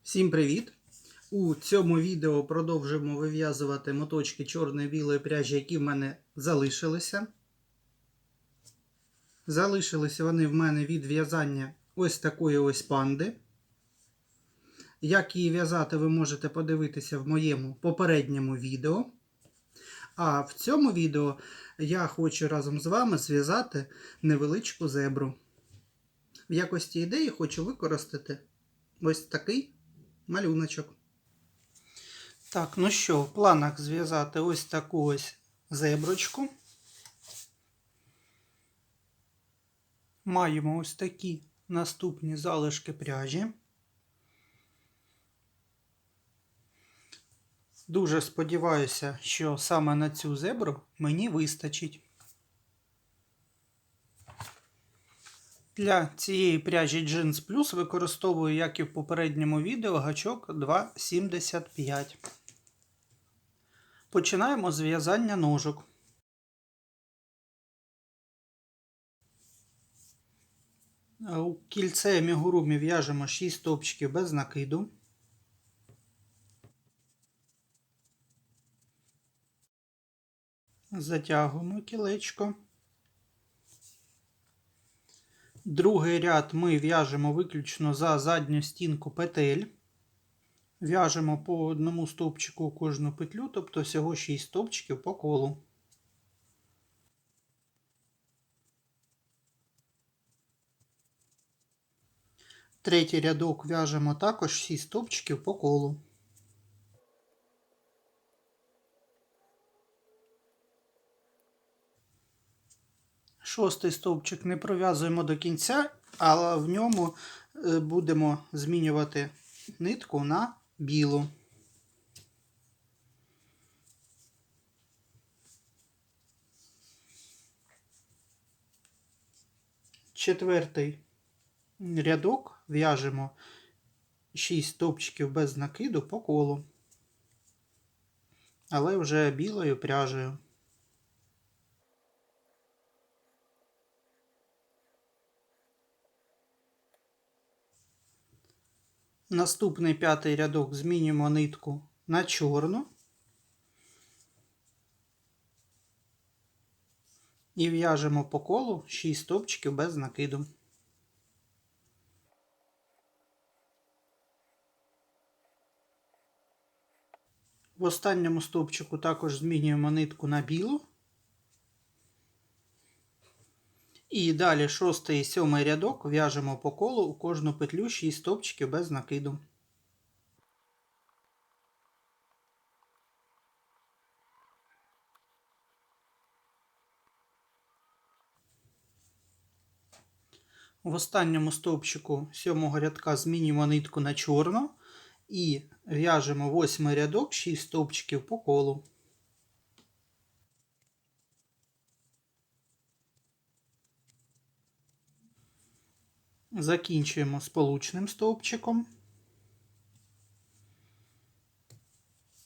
Всім привіт! У цьому відео продовжимо вив'язувати моточки чорної білої пряжі, які в мене залишилися. Залишилися вони в мене від в'язання ось такої ось панди. Як її в'язати, ви можете подивитися в моєму попередньому відео. А в цьому відео я хочу разом з вами зв'язати невеличку зебру. В якості ідеї хочу використати ось такий малюночок. Так, ну що, в планах зв'язати ось таку ось зеброчку. Маємо ось такі наступні залишки пряжі. Дуже сподіваюся, що саме на цю зебру мені вистачить. Для цієї пряжі Jeans Plus використовую, як і в попередньому відео, гачок 2,75. Починаємо з в'язання ножок. У кільце амігурумі в'яжемо 6 стовпчиків без накиду. Затягуємо кілечко. Другий ряд ми в'яжемо виключно за задню стінку петель. В'яжемо по одному стовпчику кожну петлю, тобто всього 6 стовпчиків по колу. Третій рядок в'яжемо також 6 стовпчиків по колу. Шостий стовпчик не пров'язуємо до кінця, але в ньому будемо змінювати нитку на білу. Четвертий рядок в'яжемо 6 стовпчиків без накиду по колу, але вже білою пряжею. Наступний п'ятий рядок змінюємо нитку на чорну і в'яжемо по колу 6 стовпчиків без накиду. В останньому стовпчику також змінюємо нитку на білу. І далі 6 і 7 рядок в'яжемо по колу у кожну петлю 6 стовпчиків без накиду. В останньому стовпчику 7 рядка змінюємо нитку на чорну і в'яжемо 8 рядок 6 стовпчиків по колу. Закінчуємо сполучним стовпчиком.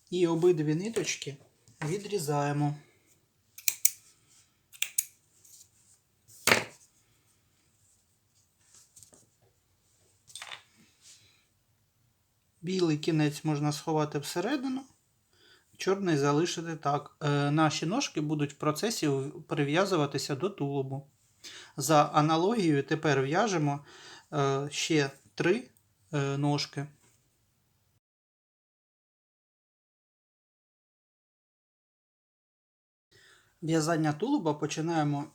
І обидві ниточки відрізаємо. Білий кінець можна сховати всередину, чорний залишити так. Наші ножки будуть в процесі прив'язуватися до тулубу. За аналогією тепер в'яжемо ще 3 ножки. В'язання тулуба починаємо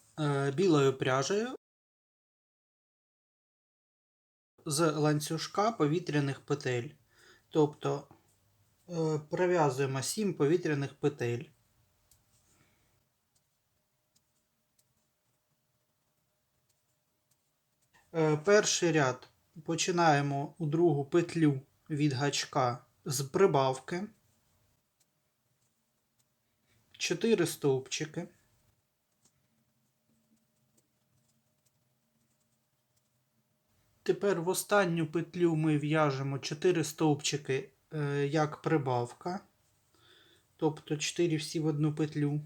білою пряжею з ланцюжка повітряних петель. Тобто пров'язуємо 7 повітряних петель. Перший ряд починаємо у другу петлю від гачка з прибавки. 4 стовпчики. Тепер в останню петлю ми в'яжемо 4 стовпчики як прибавка, тобто 4 всі в одну петлю.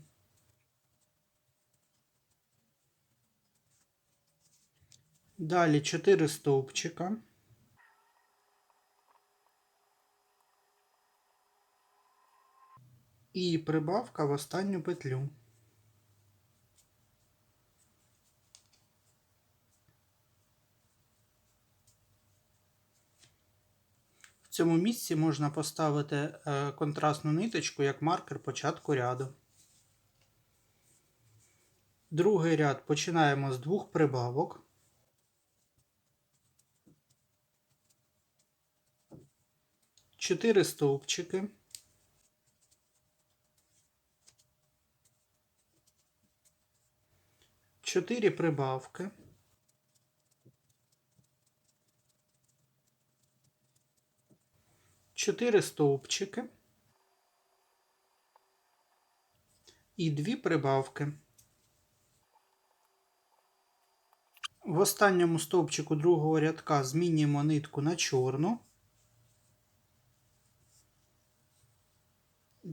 Далі 4 стовпчика. і прибавка в останню петлю. В цьому місці можна поставити контрастну ниточку як маркер початку ряду. Другий ряд починаємо з 2 прибавок. Чотири стовпчики. Чотири прибавки. Чотири стовпчики. І 2 прибавки. В останньому стовпчику другого рядка змінюємо нитку на чорну.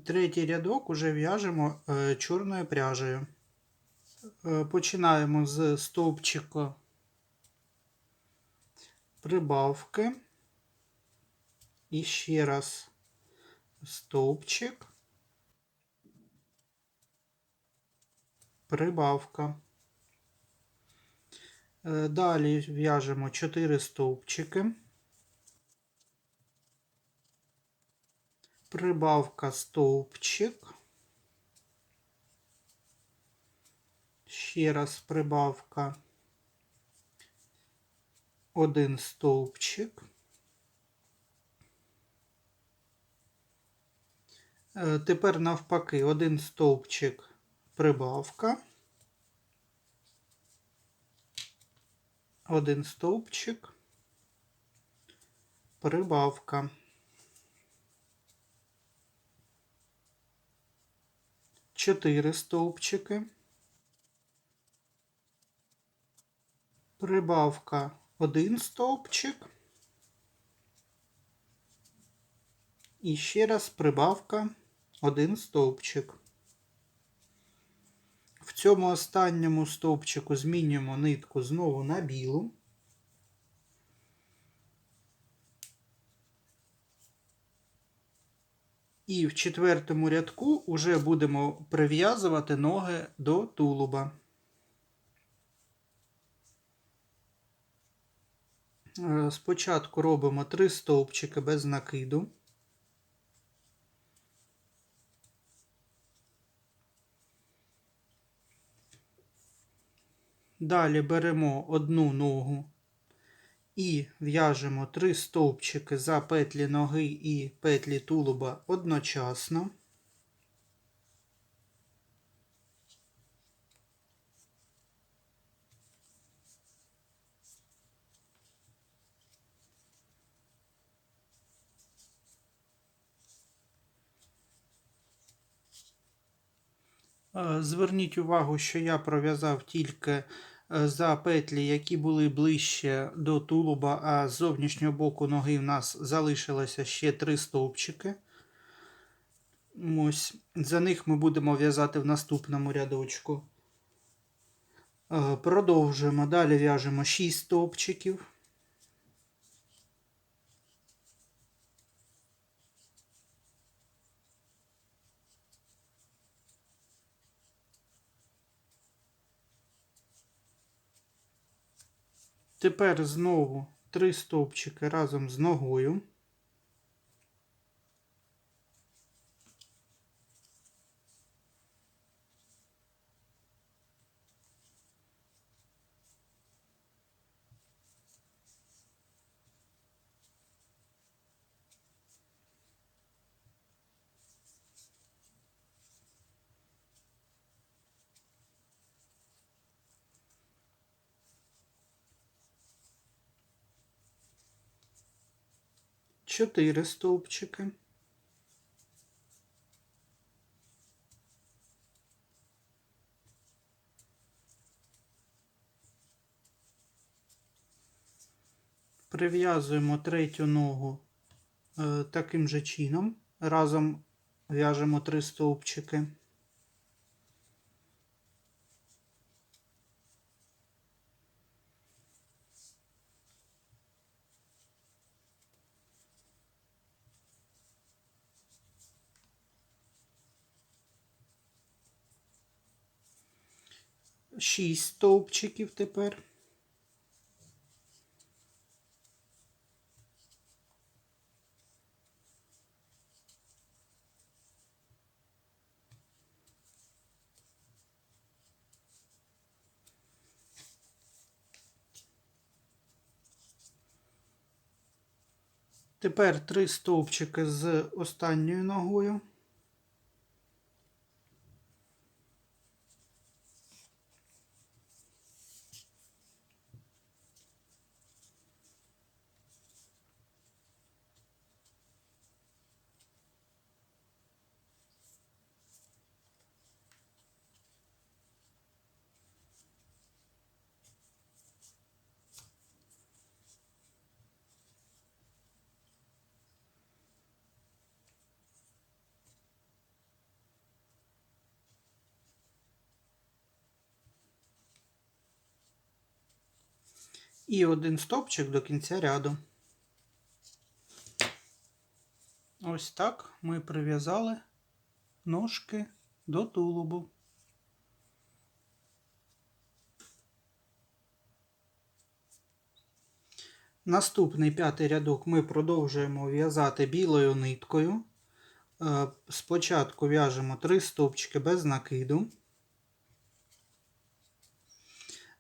Третій рядок уже в'яжемо чорною пряжею. Починаємо з стовпчика прибавки. І ще раз стовпчик, прибавка. Далі в'яжемо 4 стовпчики, прибавка, стовпчик, ще раз прибавка, 1 стовпчик. Тепер навпаки, 1 стовпчик, прибавка, 1 стовпчик, прибавка. Чотири стовпчики, прибавка, 1 стовпчик, і ще раз прибавка, 1 стовпчик. В цьому останньому стовпчику змінюємо нитку знову на білу. І в четвертому рядку вже будемо прив'язувати ноги до тулуба. Спочатку робимо 3 стовпчики без накиду. Далі беремо одну ногу і в'яжемо 3 стовпчики за петлі ноги і петлі тулуба одночасно. Зверніть увагу, що я пров'язав тільки за петлі, які були ближче до тулуба, а з зовнішнього боку ноги в нас залишилося ще 3 стовпчики. Ось, за них ми будемо в'язати в наступному рядочку. Продовжуємо. Далі в'яжемо 6 стовпчиків. Тепер знову 3 стовпчики разом з ногою. Чотири стовпчики. Прив'язуємо третю ногу таким же чином. Разом в'яжемо 3 стовпчики. 6 стовпчиків тепер. Тепер 3 стовпчики з останньою ногою. І один стовпчик до кінця ряду. Ось так ми прив'язали ножки до тулубу. Наступний 5-й рядок ми продовжуємо в'язати білою ниткою. Спочатку в'яжемо 3 стовпчики без накиду.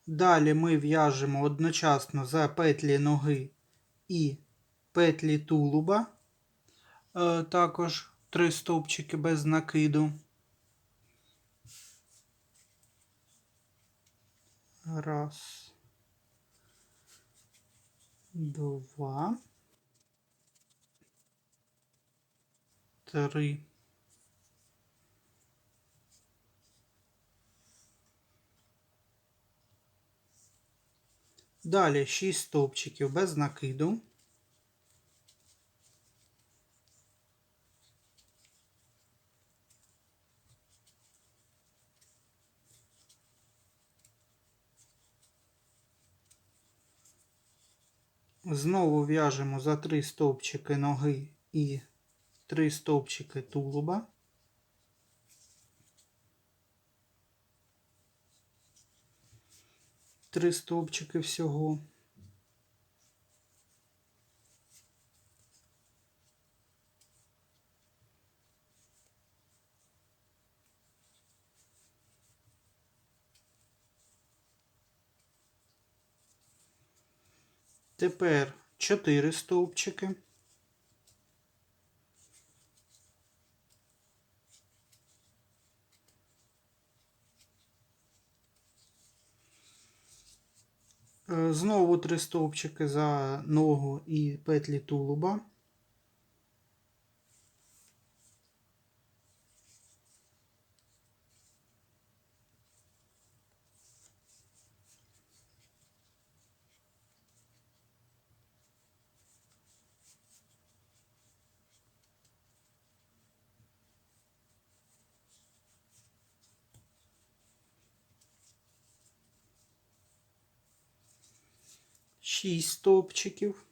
Далі ми в'яжемо одночасно за петлі ноги і петлі тулуба, також 3 стовпчики без накиду. Раз, два, три. Далі 6 стовпчиків без накиду. Знову в'яжемо за 3 стовпчики ноги і 3 стовпчики тулуба. Три стовпчики всього. Тепер 4 стовпчики. Знову 3 стовпчики за ногу і петлі тулуба. Шість стовпчиків.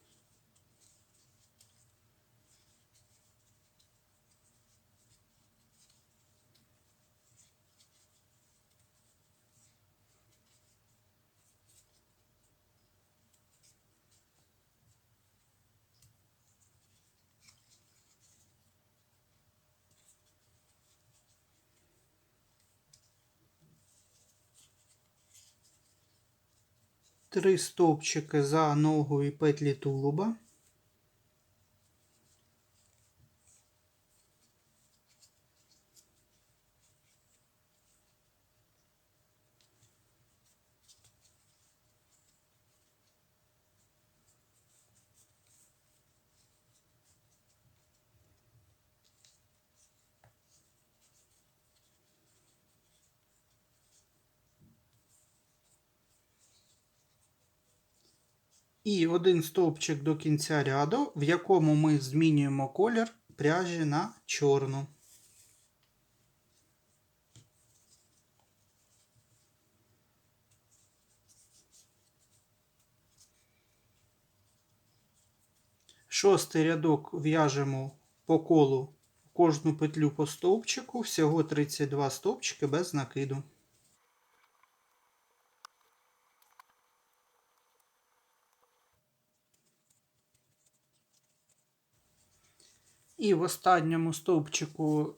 Три стовпчики за ногу і петлі тулуба. І один стовпчик до кінця ряду, в якому ми змінюємо колір пряжі на чорну. Шостий рядок в'яжемо по колу кожну петлю по стовпчику, всього 32 стовпчики без накиду. І в останньому стовпчику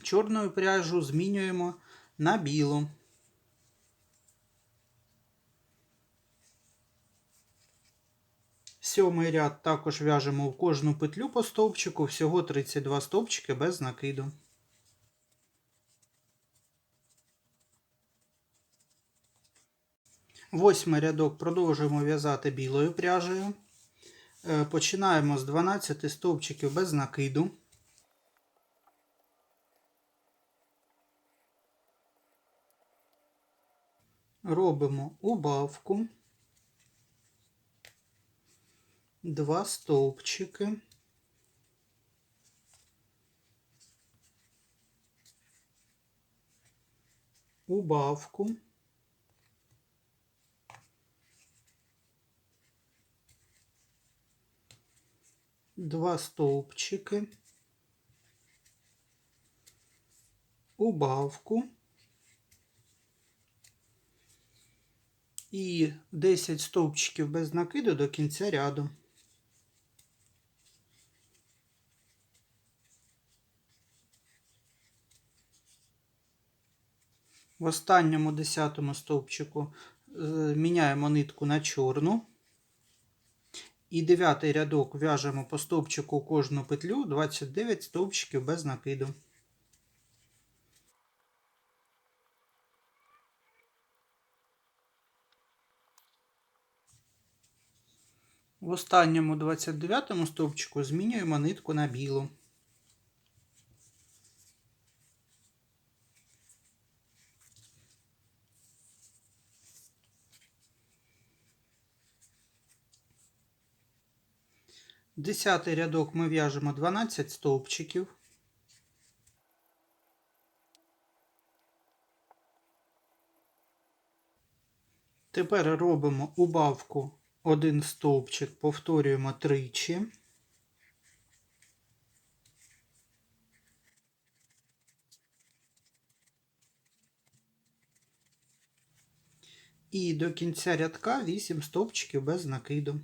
чорну пряжу змінюємо на білу. Сьомий ряд також в'яжемо в кожну петлю по стовпчику, всього 32 стовпчики без накиду. Восьмий рядок продовжуємо в'язати білою пряжею. Починаємо з 12 стовпчиків без накиду. Робимо убавку, 2 стовпчики, убавку, 2 стовпчики, убавку і 10 стовпчиків без накиду до кінця ряду. В останньому 10-му стовпчику міняємо нитку на чорну. І 9-й рядок в'яжемо по стовпчику кожну петлю, 29 стовпчиків без накиду. В останньому 29-му стовпчику змінюємо нитку на білу. Десятий рядок ми в'яжемо 12 стовпчиків. Тепер робимо убавку 1 стовпчик, повторюємо тричі. І до кінця рядка 8 стовпчиків без накиду.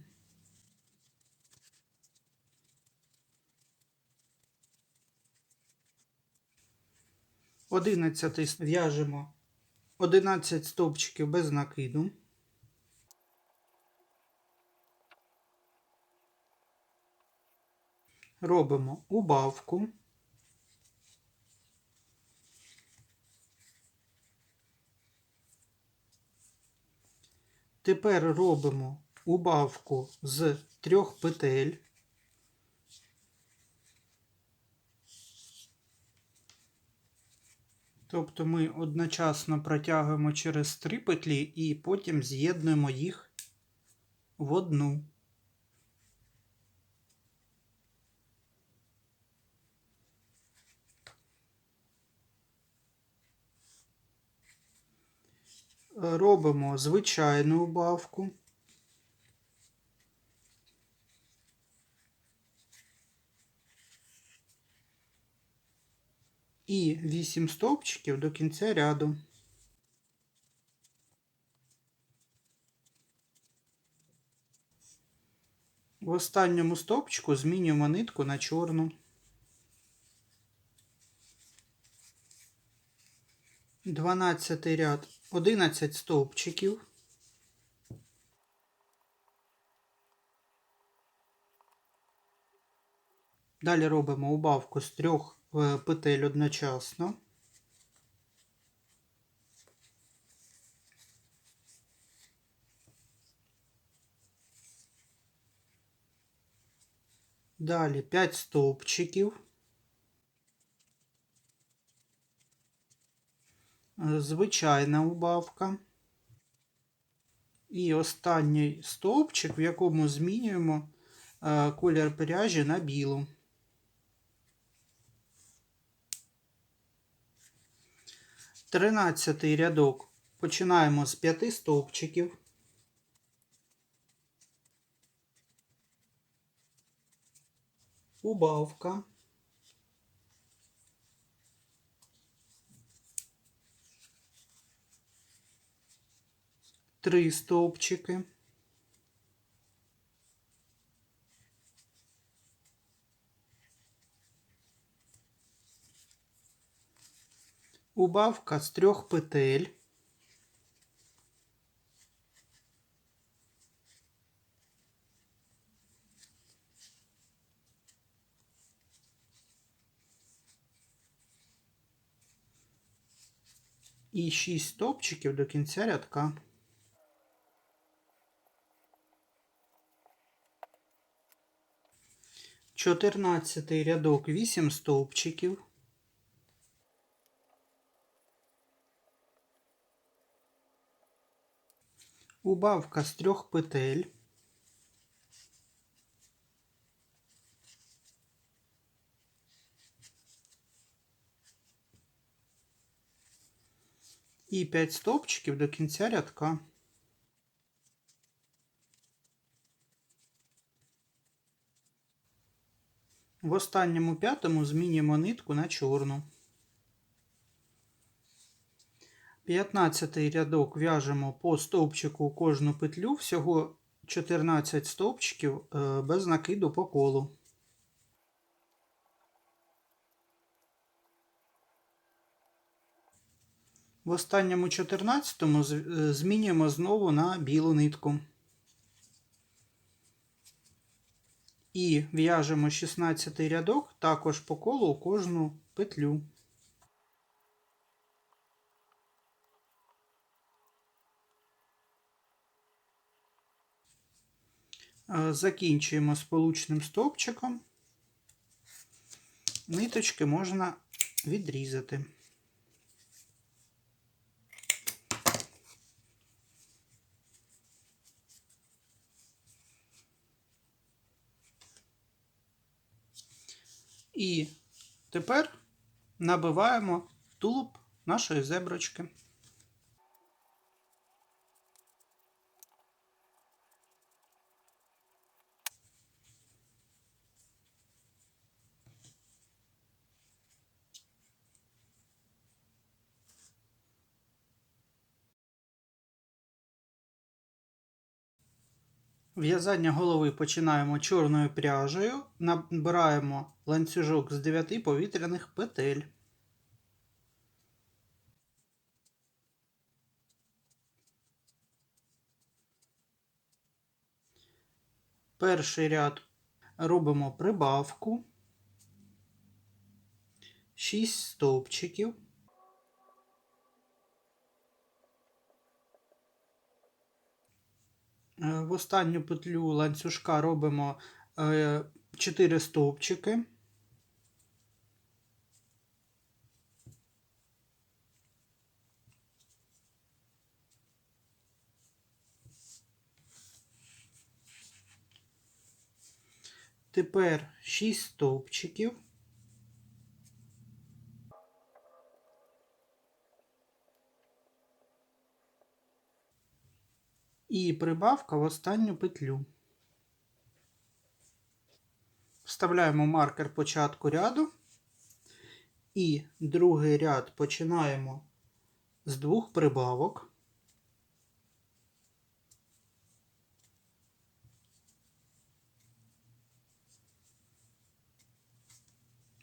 Одинадцятий в'яжемо 11 стовпчиків без накиду. Робимо убавку. Тепер робимо убавку з 3 петель. Тобто ми одночасно протягуємо через 3 петлі і потім з'єднуємо їх в одну. Робимо звичайну убавку. І 8 стовпчиків до кінця ряду. В останньому стовпчику змінюємо нитку на чорну. 12-й ряд, 11 стовпчиків. Далі робимо убавку з 3 петель одночасно. Далі 5 стовпчиків. Звичайна убавка. І останній стовпчик, в якому змінюємо колір пряжі на білу. 13-й рядок. Починаємо з 5 стовпчиків. Убавка. Три стовпчики. Убавка з 3 петель. І 6 стовпчиків до кінця рядка. Чотирнадцятий рядок 8 стовпчиків. Убавка з 3 петель. І 5 стовпчиків до кінця рядка. В останньому п'ятому змінюємо нитку на чорну. 15-й рядок в'яжемо по стовпчику у кожну петлю, всього 14 стовпчиків без накиду по колу. В останньому 14-му змінюємо знову на білу нитку. І в'яжемо 16-й рядок також по колу у кожну петлю. Закінчуємо сполучним стовпчиком. Ниточки можна відрізати. І тепер набиваємо тулуб нашої зеброчки. В'язання голови починаємо чорною пряжею, набираємо ланцюжок з 9 повітряних петель. Перший ряд робимо прибавку, 6 стовпчиків. В останню петлю ланцюжка робимо 4 стовпчики. Тепер 6 стовпчиків. І прибавка в останню петлю. Вставляємо маркер початку ряду. І другий ряд починаємо з 2 прибавок.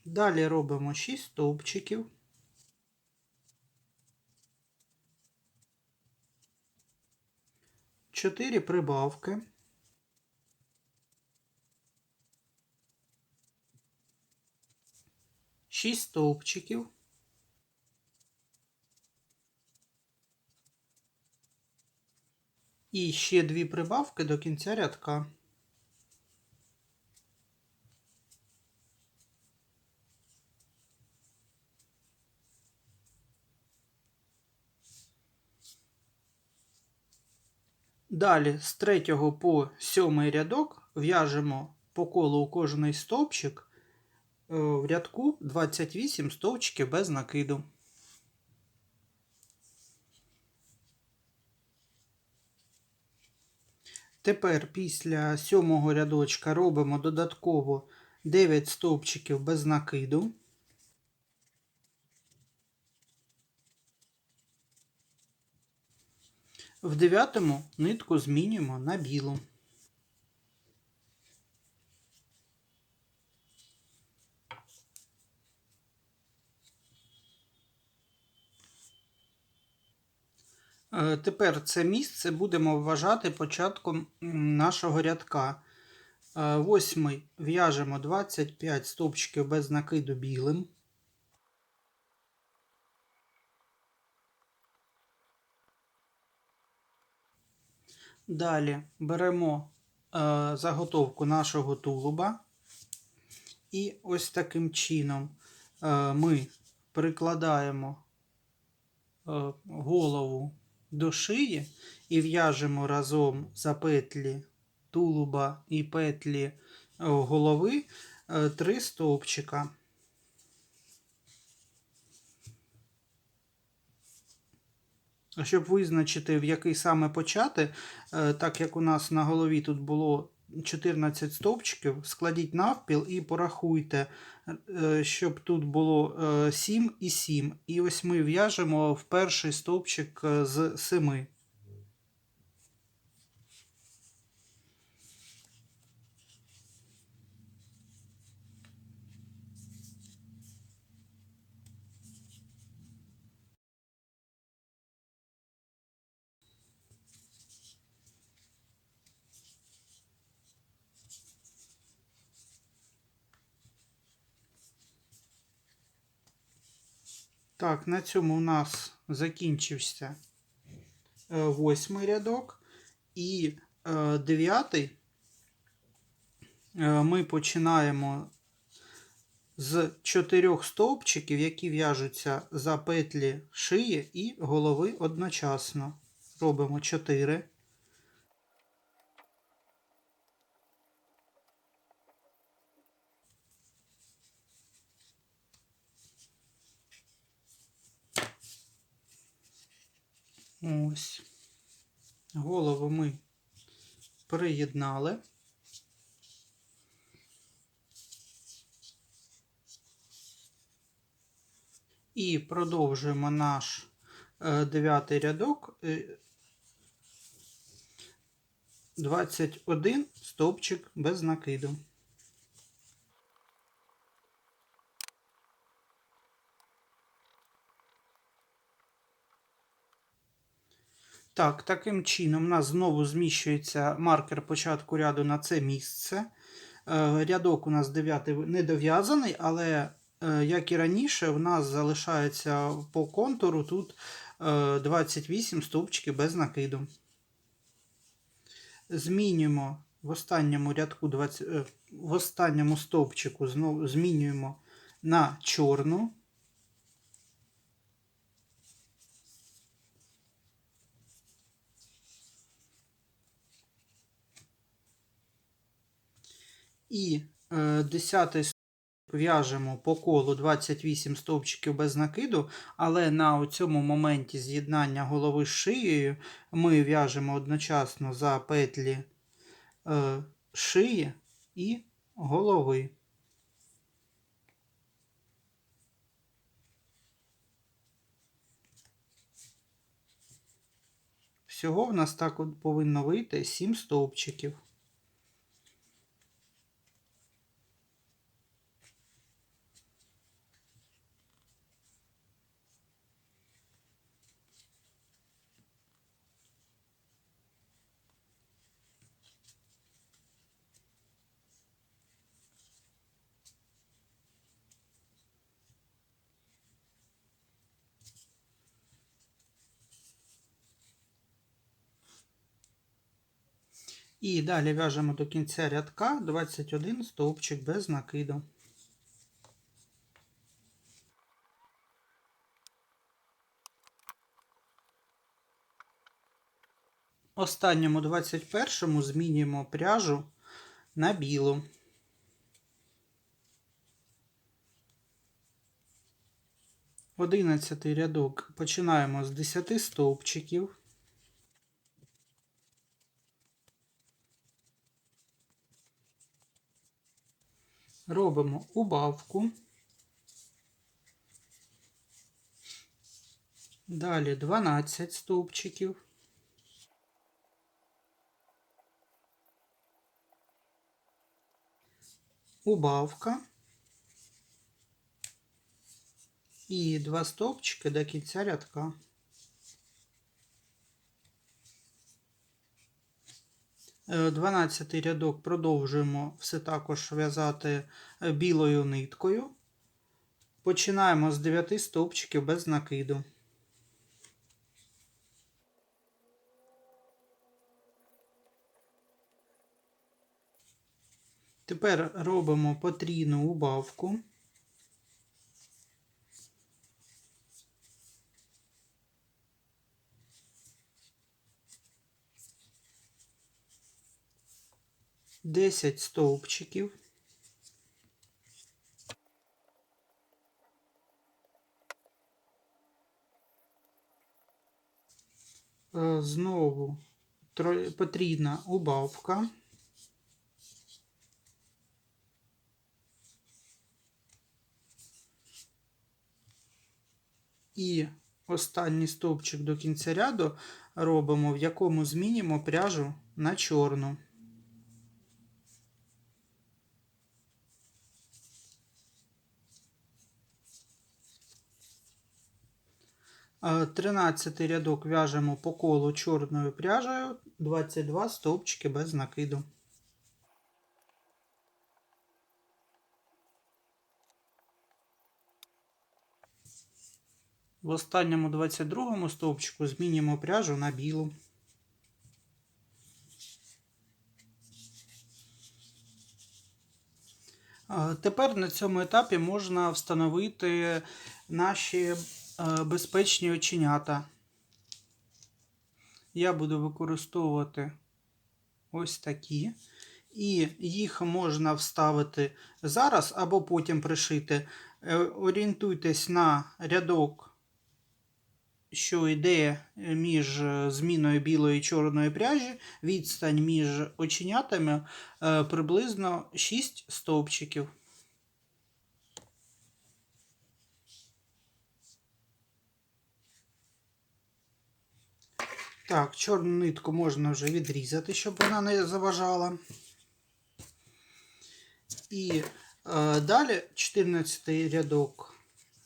Далі робимо 6 стовпчиків. Чотири прибавки. Шість стовпчиків. І ще 2 прибавки до кінця рядка. Далі з 3 по 7 рядок в'яжемо по колу у кожний стовпчик в рядку 28 стовпчиків без накиду. Тепер після 7 рядочка робимо додатково 9 стовпчиків без накиду. В 9-му нитку змінюємо на білу. Тепер це місце будемо вважати початком нашого рядка. 8 в'яжемо 25 стовпчиків без накиду білим. Далі беремо заготовку нашого тулуба і ось таким чином ми прикладаємо голову до шиї і в'яжемо разом за петлі тулуба і петлі голови 3 стовпчика. Щоб визначити, в який саме почати, так як у нас на голові тут було 14 стовпчиків, складіть навпіл і порахуйте, щоб тут було 7 і 7. І ось ми в'яжемо в перший стовпчик з 7. Так, на цьому у нас закінчився 8-й рядок. І 9-й ми починаємо з 4 стовпчиків, які в'яжуться за петлі шиї і голови одночасно. Робимо 4. Ось. Голову ми приєднали. І продовжуємо наш 9-й рядок. 21 стовпчик без накиду. Так, таким чином у нас знову зміщується маркер початку ряду на це місце. Рядок у нас 9 не дов'язаний, але, як і раніше, у нас залишається по контуру тут 28 стовпчиків без накиду. Змінюємо в останньому рядку, в останньому стовпчику знову змінюємо на чорну. І 10-й стовпчик в'яжемо по колу 28 стовпчиків без накиду, але на цьому моменті з'єднання голови з шиєю ми в'яжемо одночасно за петлі шиї і голови. Всього в нас так от повинно вийти 7 стовпчиків. І далі в'яжемо до кінця рядка 21 стовпчик без накиду. Останньому 21-му змінюємо пряжу на білу. Одинадцятий рядок починаємо з 10 стовпчиків. Робимо убавку. Далі 12 стовпчиків. Убавка. І 2 стовпчики до кінця рядка. 12-й рядок продовжуємо все також в'язати білою ниткою. Починаємо з 9 стовпчиків без накиду. Тепер робимо потрійну убавку. Десять стовпчиків. Знову потрійна убавка. І останній стовпчик до кінця ряду робимо, в якому змінимо пряжу на чорну. А 13-й рядок в'яжемо по колу чорною пряжею, 22 стовпчики без накиду. В останньому 22-му стовпчику змінимо пряжу на білу. Тепер на цьому етапі можна встановити наші безпечні оченята. Я буду використовувати ось такі. І їх можна вставити зараз або потім пришити. Орієнтуйтесь на рядок, що йде між зміною білої і чорної пряжі. Відстань між оченятами приблизно 6 стовпчиків. Так, чорну нитку можна вже відрізати, щоб вона не заважала. І далі 14-й рядок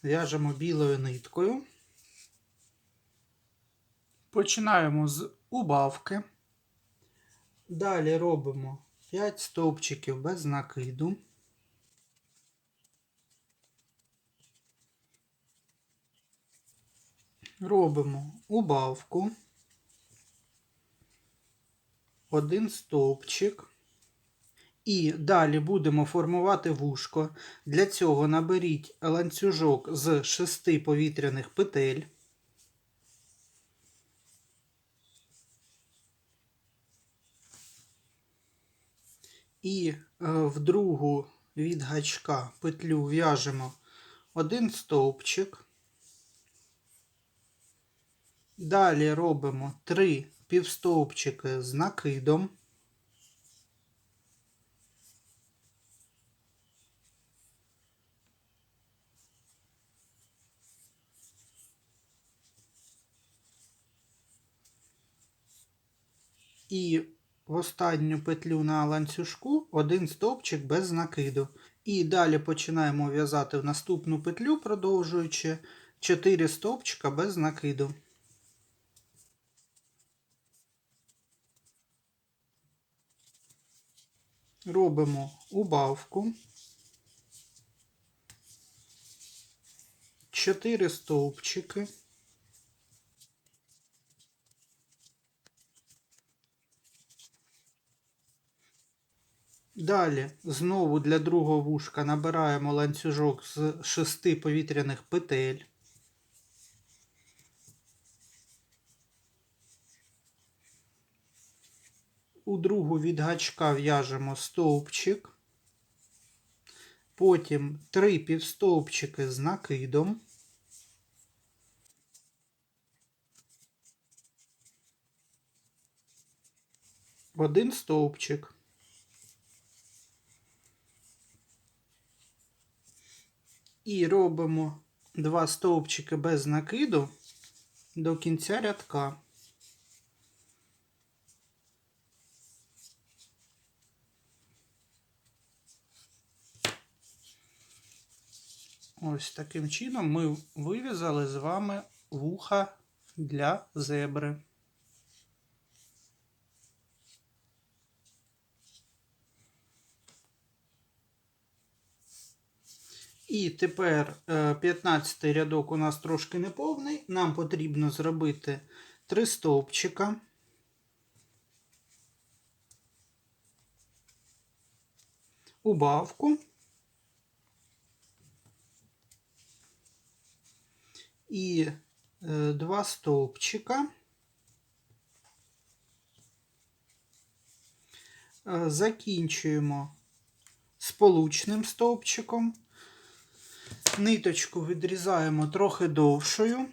в'яжемо білою ниткою. Починаємо з убавки. Далі робимо 5 стовпчиків без накиду. Робимо убавку. 1 стовпчик. І далі будемо формувати вушко. Для цього наберіть ланцюжок з 6 повітряних петель. І в другу від гачка петлю в'яжемо 1 стовпчик. Далі робимо 3 півстовпчики з накидом. І в останню петлю на ланцюжку 1 стовпчик без накиду. І далі починаємо в'язати в наступну петлю, продовжуючи 4 стовпчика без накиду. Робимо убавку. 4 стовпчики. Далі знову для другого вушка набираємо ланцюжок з 6 повітряних петель. У другу від гачка в'яжемо стовпчик. Потім 3 півстовпчики з накидом. Один стовпчик. І робимо 2 стовпчики без накиду до кінця рядка. Ось таким чином ми вив'язали з вами вуха для зебри. І тепер 15-й рядок у нас трошки неповний. Нам потрібно зробити 3 стовпчика. Убавку. І 2 стовпчика. Закінчуємо сполучним стовпчиком. Ниточку відрізаємо трохи довшою,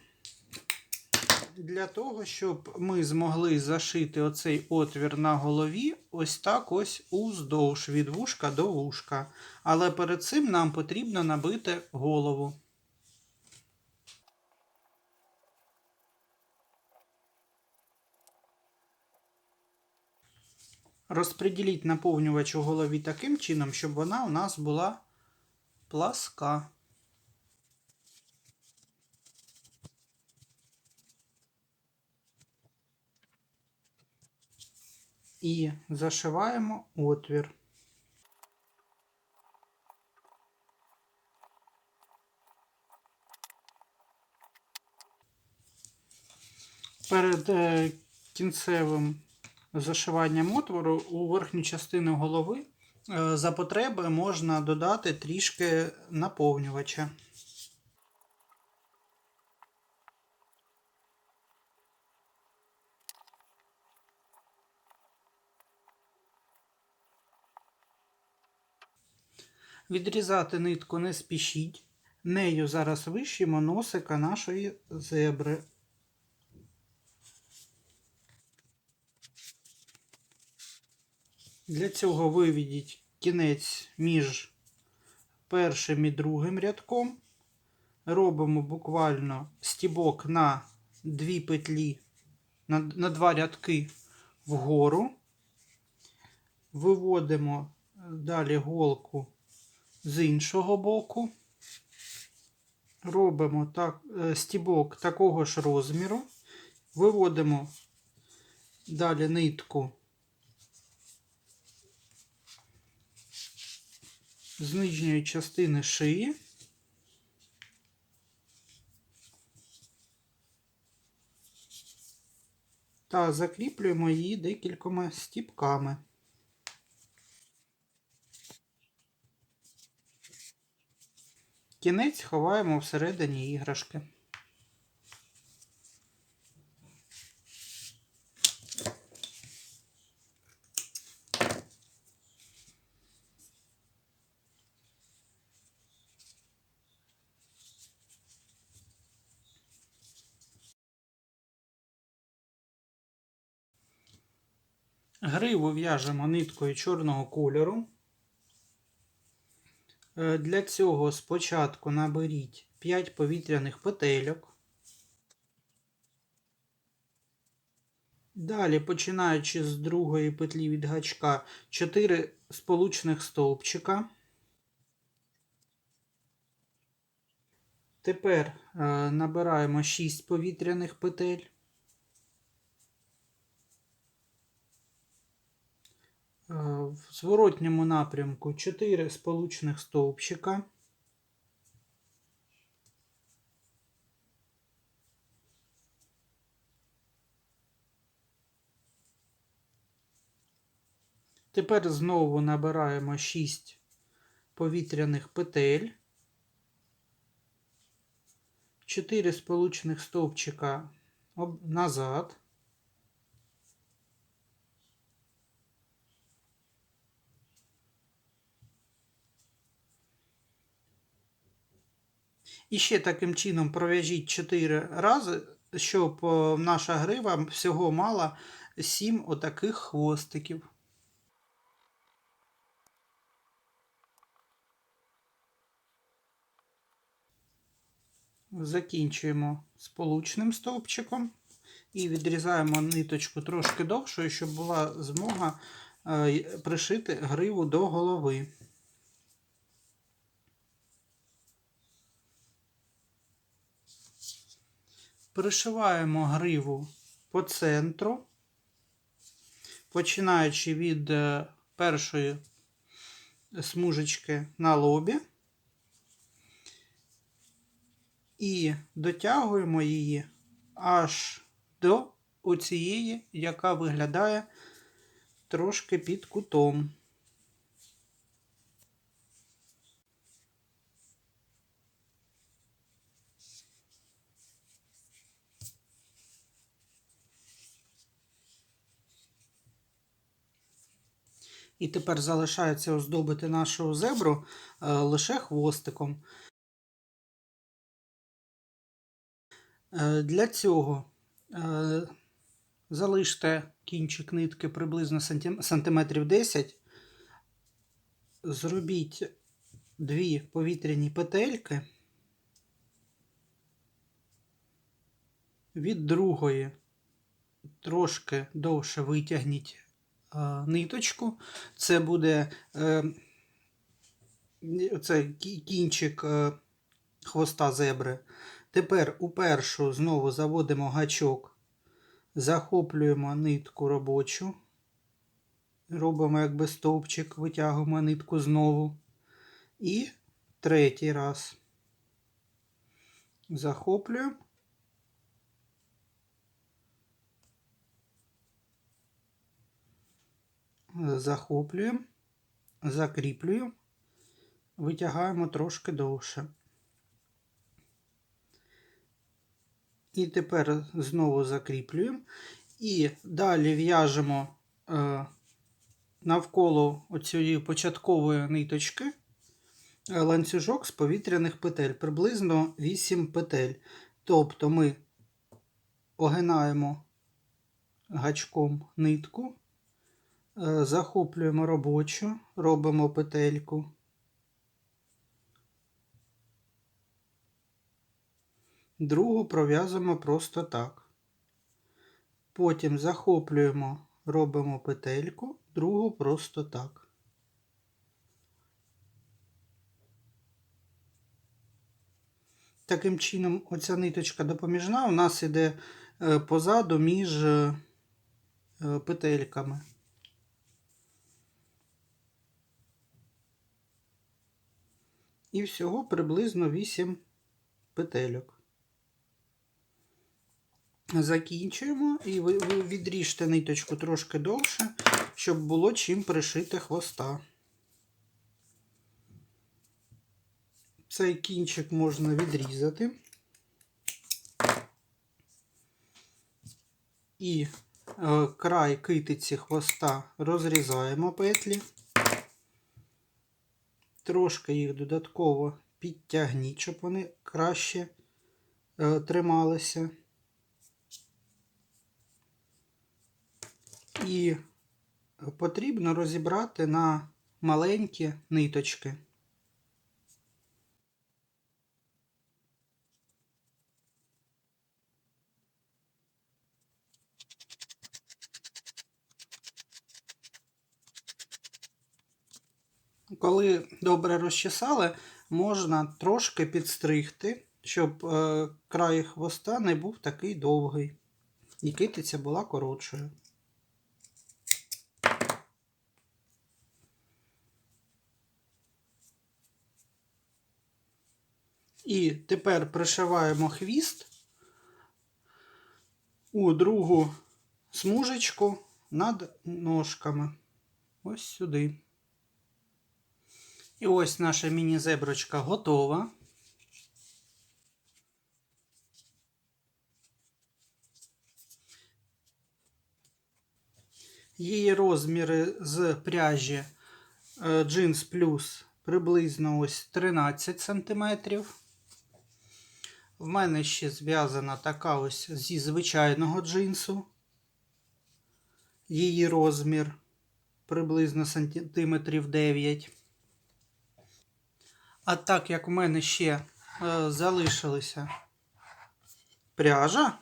для того, щоб ми змогли зашити оцей отвір на голові ось так ось уздовж, від вушка до вушка. Але перед цим нам потрібно набити голову. Розподіліть наповнювач у голові таким чином, щоб вона у нас була пласка. І зашиваємо отвір. Перед кінцевим зашиванням отвору у верхню частину голови за потреби можна додати трішки наповнювача. Відрізати нитку не спішіть. Нею зараз вишиємо носика нашої зебри. Для цього виведіть кінець між першим і другим рядком. Робимо буквально стібок на 2 петлі, на 2 рядки вгору. Виводимо далі голку з іншого боку. Робимо стібок такого ж розміру. Виводимо далі нитку з нижньої частини шиї. Та закріплюємо її декількома стібками. Кінець ховаємо всередині іграшки. Гриву в'яжемо ниткою чорного кольору. Для цього спочатку наберіть 5 повітряних петельок. Далі, починаючи з другої петлі від гачка, 4 сполучних стовпчика. Тепер набираємо 6 повітряних петель. В зворотньому напрямку 4 сполучних стовпчика. Тепер знову набираємо 6 повітряних петель, 4 сполучних стовпчика назад. І ще таким чином пров'яжіть 4 рази, щоб наша грива всього мала 7 отаких хвостиків. Закінчуємо сполучним стовпчиком і відрізаємо ниточку трошки довшою, щоб була змога пришити гриву до голови. Пришиваємо гриву по центру, починаючи від першої смужечки на лобі. І дотягуємо її аж до оцієї, яка виглядає трошки під кутом. І тепер залишається оздобити нашу зебру лише хвостиком. Для цього залиште кінчик нитки приблизно сантиметрів 10. Зробіть 2 повітряні петельки. Від другої трошки довше витягніть ниточку. Це буде кінчик хвоста зебри. Тепер у першу знову заводимо гачок, захоплюємо нитку робочу, робимо якби стовпчик, витягуємо нитку знову. І третій раз захоплюємо, закріплюємо, витягаємо трошки довше. І тепер знову закріплюємо. І далі в'яжемо навколо оцієї початкової ниточки ланцюжок з повітряних петель, приблизно 8 петель. Тобто ми огинаємо гачком нитку, захоплюємо робочу, робимо петельку. Другу пров'язуємо просто так. Потім захоплюємо, робимо петельку, другу просто так. Таким чином, оця ниточка допоміжна у нас іде позаду між петельками. І всього приблизно 8 петельок. Закінчуємо і ви відріжте ниточку трошки довше, щоб було чим пришити хвоста. Цей кінчик можна відрізати. І край китиці хвоста розрізаємо петлі. Трошки їх додатково підтягніть, щоб вони краще трималися. І потрібно розібрати на маленькі ниточки. Коли добре розчесали, можна трошки підстригти, щоб край хвоста не був такий довгий і китиця була коротшою. І тепер пришиваємо хвіст у другу смужечку над ножками. Ось сюди. І ось наша міні-зеброчка готова. Її розміри з пряжі Jeans Plus приблизно ось 13 см. В мене ще зв'язана така ось зі звичайного джинсу. Її розмір приблизно сантиметрів 9. А так як в мене ще залишилася пряжа,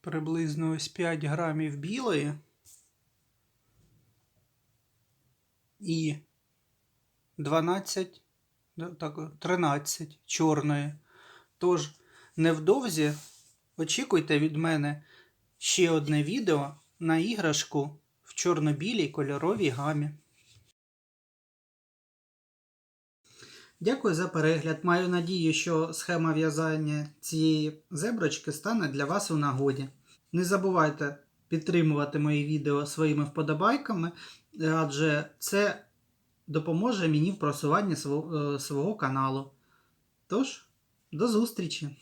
приблизно ось 5 грамів білої і 13 чорної. Тож, невдовзі очікуйте від мене ще одне відео на іграшку в чорно-білій кольоровій гамі. Дякую за перегляд. Маю надію, що схема в'язання цієї зеброчки стане для вас у нагоді. Не забувайте підтримувати мої відео своїми вподобайками, адже це допоможе мені в просуванні свого каналу. Тож, до зустрічі!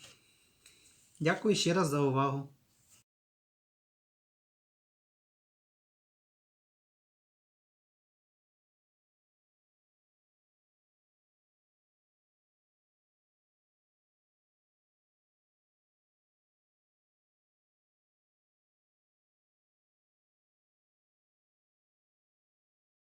Дякую ще раз за увагу!